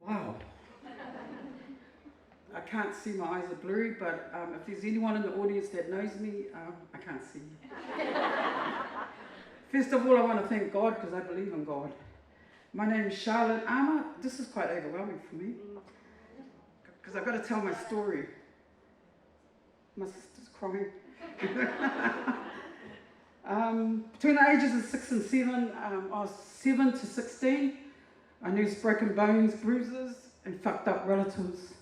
Wow. I can't see, my eyes are blurry, but if there's anyone in the audience that knows me, I can't see. First of all, I want to thank God because I believe in God. My name is Charlotte Armour. This is quite overwhelming for me because I've got to tell my story. My sister's crying. Between the ages of 6 and 7, I was 7 to 16. I nursed broken bones, bruises, and fucked up relatives.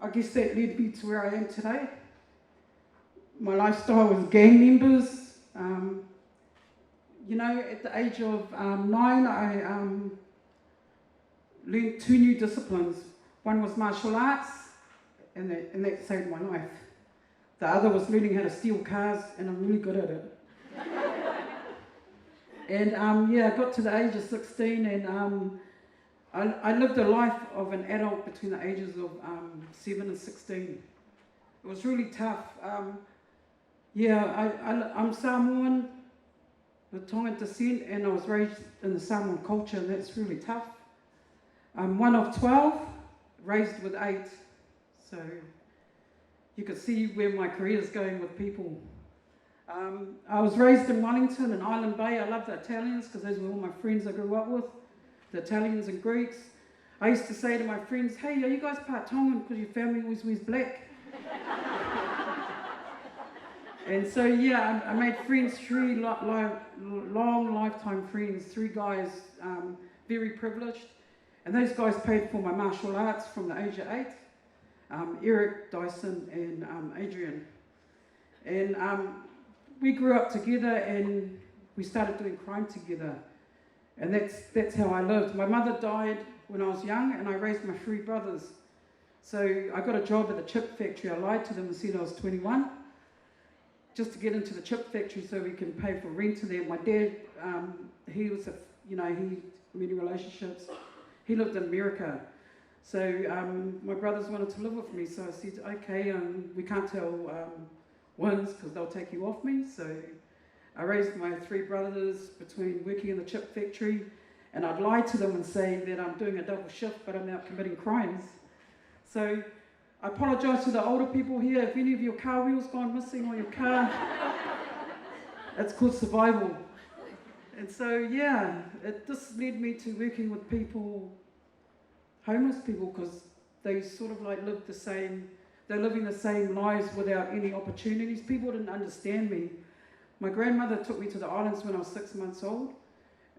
I guess that led me to where I am today. My lifestyle was gang members. At the age of 9, I learned 2 new disciplines. One was martial arts, and that saved my life. The other was learning how to steal cars, and I'm really good at it. And I got to the age of 16, and I lived a life of an adult between the ages of 7 and 16. It was really tough. I'm Samoan, of Tongan descent, and I was raised in the Samoan culture, and that's really tough. I'm one of 12, raised with 8, so you can see where my career is going with people. I was raised in Wellington and Island Bay. I love the Italians because those were all my friends I grew up with, the Italians and Greeks. I used to say to my friends, hey, are you guys part Tongan because your family always wears black? And so, I made friends, 3 long lifetime friends, 3 guys, very privileged. And those guys paid for my martial arts from the age of 8, Eric, Dyson, and Adrian. And we grew up together and we started doing crime together. And that's how I lived. My mother died when I was young and I raised my 3 brothers. So I got a job at the chip factory. I lied to them and said I was 21 just to get into the chip factory so we can pay for rent to them. My dad, he was he had many relationships. He lived in America. So my brothers wanted to live with me. So I said, okay, we can't tell ones because they'll take you off me. So I raised my 3 brothers between working in the chip factory, and I'd lie to them and say that I'm doing a double shift, but I'm out committing crimes. So I apologise to the older people here. If any of your car wheels gone missing or your car, it's called survival. And so, it just led me to working with people, homeless people, because they sort of like live the same, they're living the same lives without any opportunities. People didn't understand me. My grandmother took me to the islands when I was 6 months old,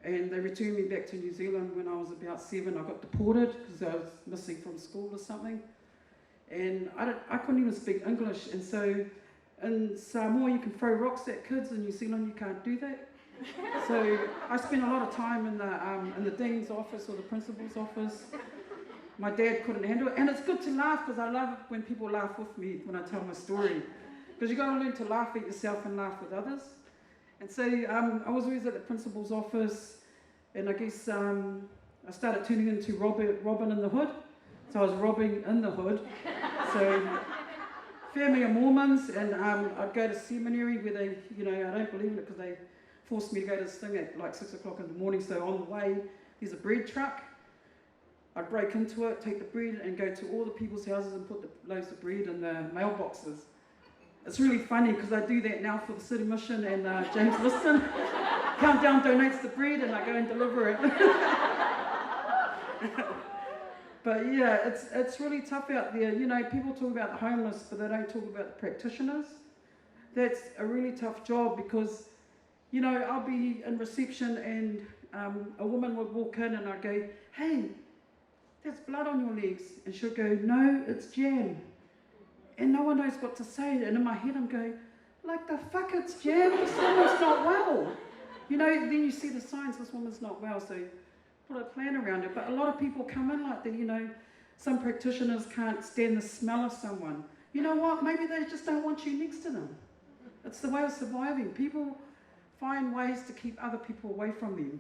and they returned me back to New Zealand when I was about 7. I got deported because I was missing from school or something. And I couldn't even speak English. And so in Samoa you can throw rocks at kids, in New Zealand you can't do that. So I spent a lot of time in the dean's office or the principal's office. My dad couldn't handle it. And it's good to laugh because I love it when people laugh with me when I tell my story. Because you've got to learn to laugh at yourself and laugh with others. And so I was always at the principal's office, and I guess I started turning into Robin in the Hood. So I was robbing in the hood. So family are Mormons, and I'd go to seminary where they, I don't believe in it because they forced me to go to this thing at like 6 o'clock in the morning. So on the way, there's a bread truck. I'd break into it, take the bread, and go to all the people's houses and put the loaves of bread in the mailboxes. It's really funny because I do that now for the City Mission, and James Liston Countdown donates the bread and I go and deliver it. But it's really tough out there. People talk about the homeless, but they don't talk about the practitioners. That's a really tough job because, I'll be in reception and a woman would walk in and I'd go, hey, there's blood on your legs. And she'll go, no, it's jam. And no one knows what to say. And in my head I'm going, like the fuck, it's jam, this woman's not well. Then you see the signs, this woman's not well, so put a plan around it. But a lot of people come in like that, some practitioners can't stand the smell of someone. You know what, maybe they just don't want you next to them. It's the way of surviving. People find ways to keep other people away from them.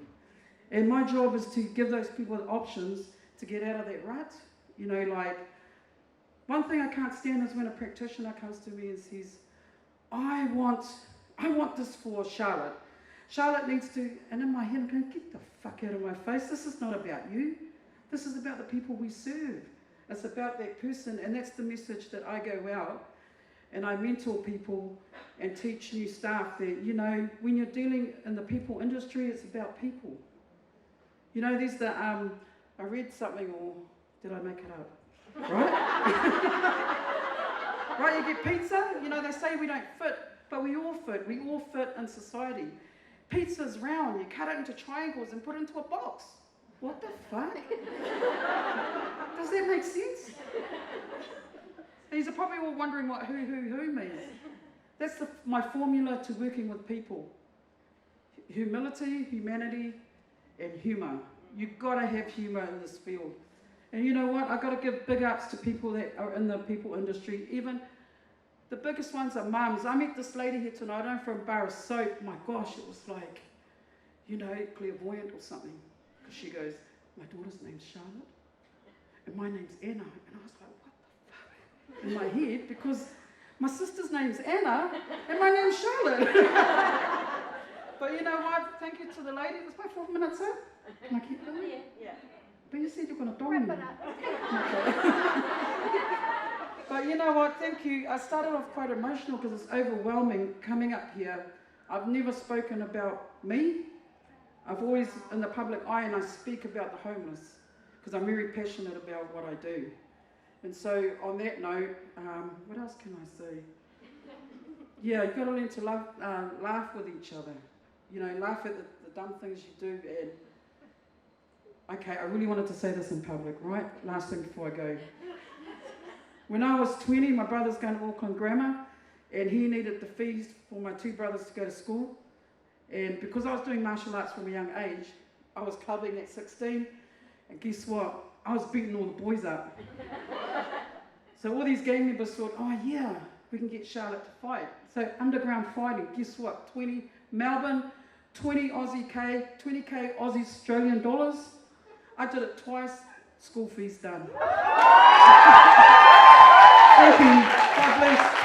And my job is to give those people options to get out of that rut. One thing I can't stand is when a practitioner comes to me and says, I want this for Charlotte. Charlotte needs to, and in my head I'm going, get the fuck out of my face. This is not about you. This is about the people we serve. It's about that person, and that's the message that I go out and I mentor people and teach new staff that, you know, when you're dealing in the people industry, it's about people. You know, there's the, I read something, or did I make it up? Right? Right, you get pizza, you know, they say we don't fit, but we all fit. We all fit in society. Pizza's round, you cut it into triangles and put it into a box. What the fuck? Does that make sense? And you're probably all wondering what who means. That's my formula to working with people. Humility, humanity, and humour. You've got to have humour in this field. And you know what? I've got to give big ups to people that are in the people industry. Even the biggest ones are mums. I met this lady here tonight. I'm from Bar of Soap. My gosh, it was like, you know, clairvoyant or something. Because she goes, my daughter's name's Charlotte, and my name's Anna. And I was like, what the fuck? In my head, because my sister's name's Anna, and my name's Charlotte. But you know what? Thank you to the lady. Is my 4 minutes up? Can I keep going? Yeah. But you said you're going to dong me. Okay. But you know what? Thank you. I started off quite emotional because it's overwhelming coming up here. I've never spoken about me. I've always in the public eye, and I speak about the homeless because I'm very passionate about what I do. And so on that note, what else can I say? Yeah, you've got to learn to laugh with each other. You know, laugh at the dumb things you do. And okay, I really wanted to say this in public, right? Last thing before I go. When I was 20, my brother's going to Auckland Grammar, and he needed the fees for my two brothers to go to school. And because I was doing martial arts from a young age, I was clubbing at 16, and guess what? I was beating all the boys up. So all these gang members thought, oh yeah, we can get Charlotte to fight. So underground fighting, guess what? 20 Melbourne, 20 20k Aussie Australian dollars. I did it twice, school fees done. Thank you. God bless.